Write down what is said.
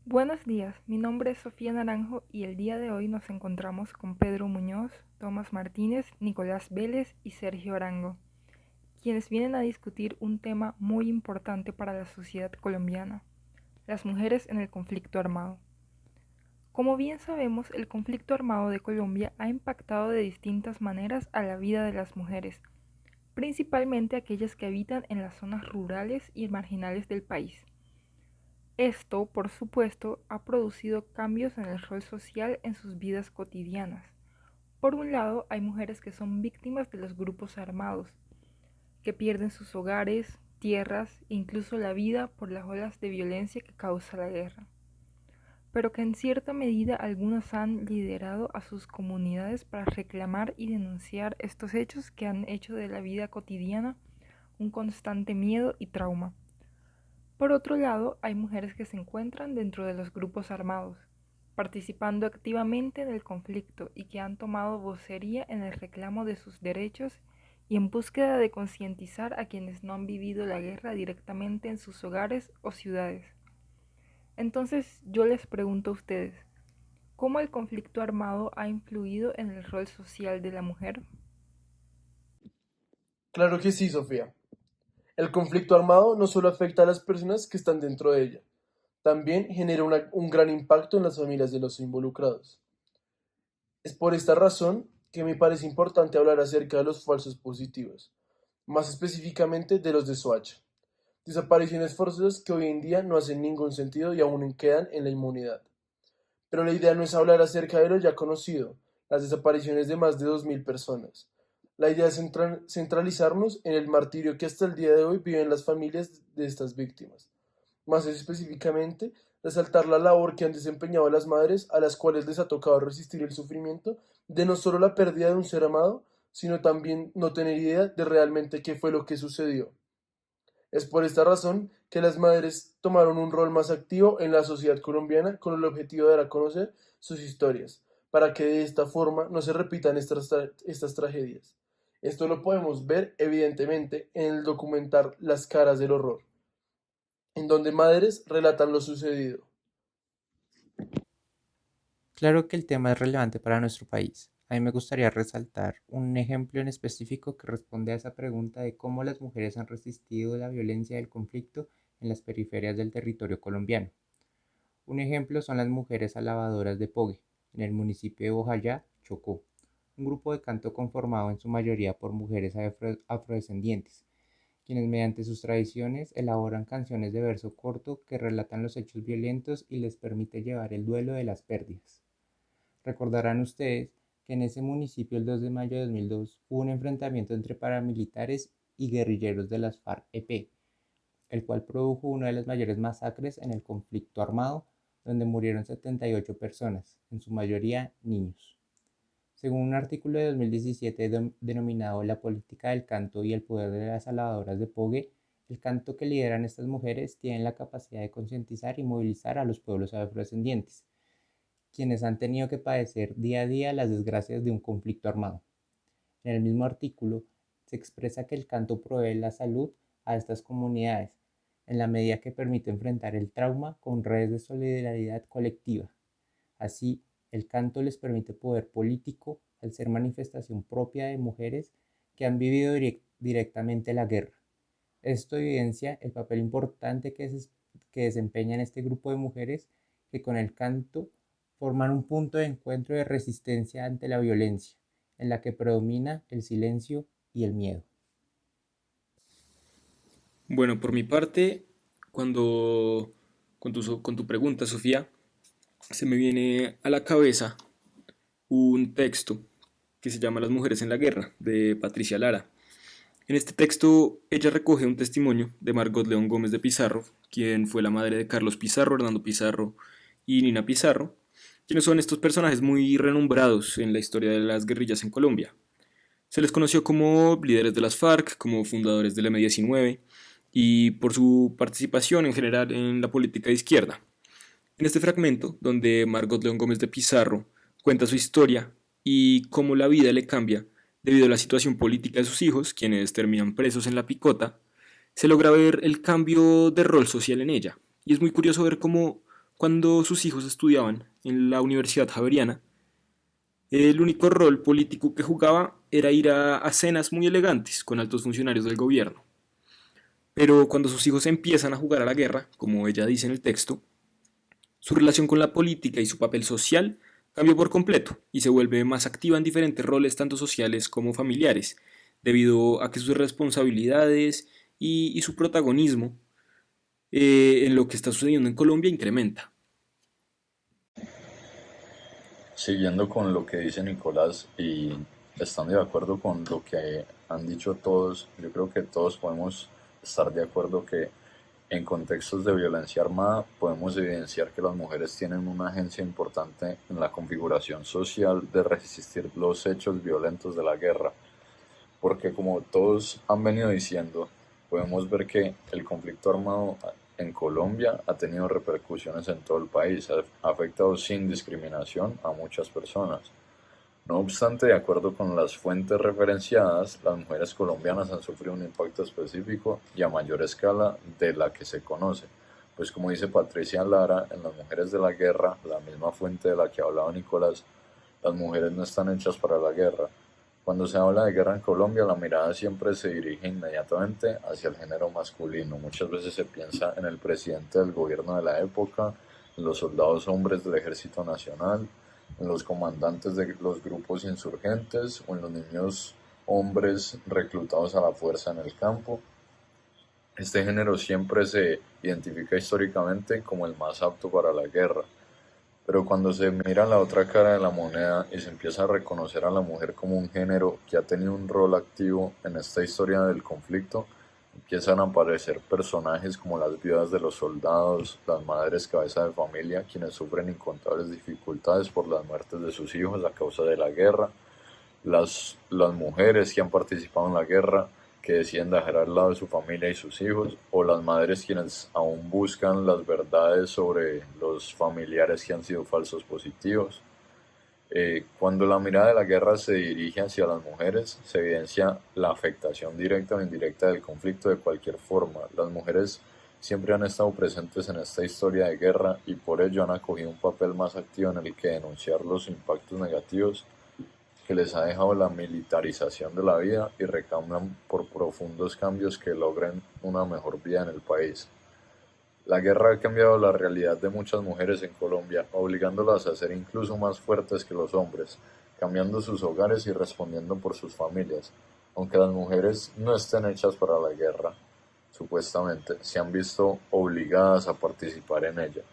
Buenos días, mi nombre es Sofía Naranjo y el día de hoy nos encontramos con Pedro Muñoz, Tomás Martínez, Nicolás Vélez y Sergio Arango, quienes vienen a discutir un tema muy importante para la sociedad colombiana, las mujeres en el conflicto armado. Como bien sabemos, el conflicto armado de Colombia ha impactado de distintas maneras a la vida de las mujeres, principalmente aquellas que habitan en las zonas rurales y marginales del país. Esto, por supuesto, ha producido cambios en el rol social en sus vidas cotidianas. Por un lado, hay mujeres que son víctimas de los grupos armados, que pierden sus hogares, tierras e incluso la vida por las olas de violencia que causa la guerra, pero que en cierta medida algunas han liderado a sus comunidades para reclamar y denunciar estos hechos que han hecho de la vida cotidiana un constante miedo y trauma. Por otro lado, hay mujeres que se encuentran dentro de los grupos armados, participando activamente en el conflicto y que han tomado vocería en el reclamo de sus derechos y en búsqueda de concientizar a quienes no han vivido la guerra directamente en sus hogares o ciudades. Entonces yo les pregunto a ustedes, ¿cómo el conflicto armado ha influido en el rol social de la mujer? Claro que sí, Sofía. El conflicto armado no solo afecta a las personas que están dentro de ella, también genera un gran impacto en las familias de los involucrados. Es por esta razón que me parece importante hablar acerca de los falsos positivos, más específicamente de los de Soacha. Desapariciones forzosas que hoy en día no hacen ningún sentido y aún quedan en la inmunidad. Pero la idea no es hablar acerca de lo ya conocido, las desapariciones de más de 2.000 personas. La idea es centralizarnos en el martirio que hasta el día de hoy viven las familias de estas víctimas. Más específicamente, resaltar la labor que han desempeñado las madres a las cuales les ha tocado resistir el sufrimiento de no solo la pérdida de un ser amado, sino también no tener idea de realmente qué fue lo que sucedió. Es por esta razón que las madres tomaron un rol más activo en la sociedad colombiana con el objetivo de dar a conocer sus historias, para que de esta forma no se repitan estas tragedias. Esto lo podemos ver evidentemente en el documental Las caras del horror, en donde madres relatan lo sucedido. Claro que el tema es relevante para nuestro país. A mí me gustaría resaltar un ejemplo en específico que responde a esa pregunta de cómo las mujeres han resistido la violencia del conflicto en las periferias del territorio colombiano. Un ejemplo son las mujeres alabadoras de Pogue, en el municipio de Bojayá, Chocó, un grupo de canto conformado en su mayoría por mujeres afrodescendientes, quienes mediante sus tradiciones elaboran canciones de verso corto que relatan los hechos violentos y les permite llevar el duelo de las pérdidas. Recordarán ustedes que en ese municipio el 2 de mayo de 2002 hubo un enfrentamiento entre paramilitares y guerrilleros de las FARC-EP, el cual produjo una de las mayores masacres en el conflicto armado, donde murieron 78 personas, en su mayoría niños. Según un artículo de 2017 denominado La política del canto y el poder de las salvadoras de Pogue, el canto que lideran estas mujeres tiene la capacidad de concientizar y movilizar a los pueblos afrodescendientes, quienes han tenido que padecer día a día las desgracias de un conflicto armado. En el mismo artículo se expresa que el canto provee la salud a estas comunidades, en la medida que permite enfrentar el trauma con redes de solidaridad colectiva. Así, el canto les permite poder político al ser manifestación propia de mujeres que han vivido directamente la guerra. Esto evidencia el papel importante que desempeñan este grupo de mujeres que con el canto forman un punto de encuentro de resistencia ante la violencia, en la que predomina el silencio y el miedo. Bueno, por mi parte, cuando con tu pregunta, Sofía, se me viene a la cabeza un texto que se llama Las mujeres en la guerra, de Patricia Lara. En este texto, ella recoge un testimonio de Margot León Gómez de Pizarro, quien fue la madre de Carlos Pizarro, Hernando Pizarro y Nina Pizarro, quienes son estos personajes muy renombrados en la historia de las guerrillas en Colombia. Se les conoció como líderes de las FARC, como fundadores del M-19 y por su participación en general en la política de izquierda. En este fragmento, donde Margot León Gómez de Pizarro cuenta su historia y cómo la vida le cambia debido a la situación política de sus hijos, quienes terminan presos en la picota, se logra ver el cambio de rol social en ella. Y es muy curioso ver cómo cuando sus hijos estudiaban en la Universidad Javeriana, el único rol político que jugaba era ir a cenas muy elegantes con altos funcionarios del gobierno. Pero cuando sus hijos empiezan a jugar a la guerra, como ella dice en el texto, su relación con la política y su papel social cambió por completo y se vuelve más activa en diferentes roles tanto sociales como familiares, debido a que sus responsabilidades y su protagonismo en lo que está sucediendo en Colombia incrementa. Siguiendo con lo que dice Nicolás y estando de acuerdo con lo que han dicho todos, yo creo que todos podemos estar de acuerdo que en contextos de violencia armada podemos evidenciar que las mujeres tienen una agencia importante en la configuración social de resistir los hechos violentos de la guerra, porque como todos han venido diciendo, podemos ver que el conflicto armado en Colombia ha tenido repercusiones en todo el país, ha afectado sin discriminación a muchas personas. No obstante, de acuerdo con las fuentes referenciadas, las mujeres colombianas han sufrido un impacto específico y a mayor escala de la que se conoce, pues como dice Patricia Lara, en las mujeres de la guerra, la misma fuente de la que hablaba Nicolás, las mujeres no están hechas para la guerra. Cuando se habla de guerra en Colombia, la mirada siempre se dirige inmediatamente hacia el género masculino. Muchas veces se piensa en el presidente del gobierno de la época, en los soldados hombres del Ejército Nacional, en los comandantes de los grupos insurgentes o en los niños hombres reclutados a la fuerza en el campo. Este género siempre se identifica históricamente como el más apto para la guerra. Pero cuando se mira la otra cara de la moneda y se empieza a reconocer a la mujer como un género que ha tenido un rol activo en esta historia del conflicto, empiezan a aparecer personajes como las viudas de los soldados, las madres cabeza de familia, quienes sufren incontables dificultades por las muertes de sus hijos a causa de la guerra, las mujeres que han participado en la guerra, que deciden dejar al lado de su familia y sus hijos, o las madres quienes aún buscan las verdades sobre los familiares que han sido falsos positivos. Cuando la mirada de la guerra se dirige hacia las mujeres, se evidencia la afectación directa o indirecta del conflicto de cualquier forma. Las mujeres siempre han estado presentes en esta historia de guerra y por ello han acogido un papel más activo en el que denunciar los impactos negativos que les ha dejado la militarización de la vida y reclaman por profundos cambios que logren una mejor vida en el país. La guerra ha cambiado la realidad de muchas mujeres en Colombia, obligándolas a ser incluso más fuertes que los hombres, cambiando sus hogares y respondiendo por sus familias. Aunque las mujeres no estén hechas para la guerra, supuestamente, se han visto obligadas a participar en ella.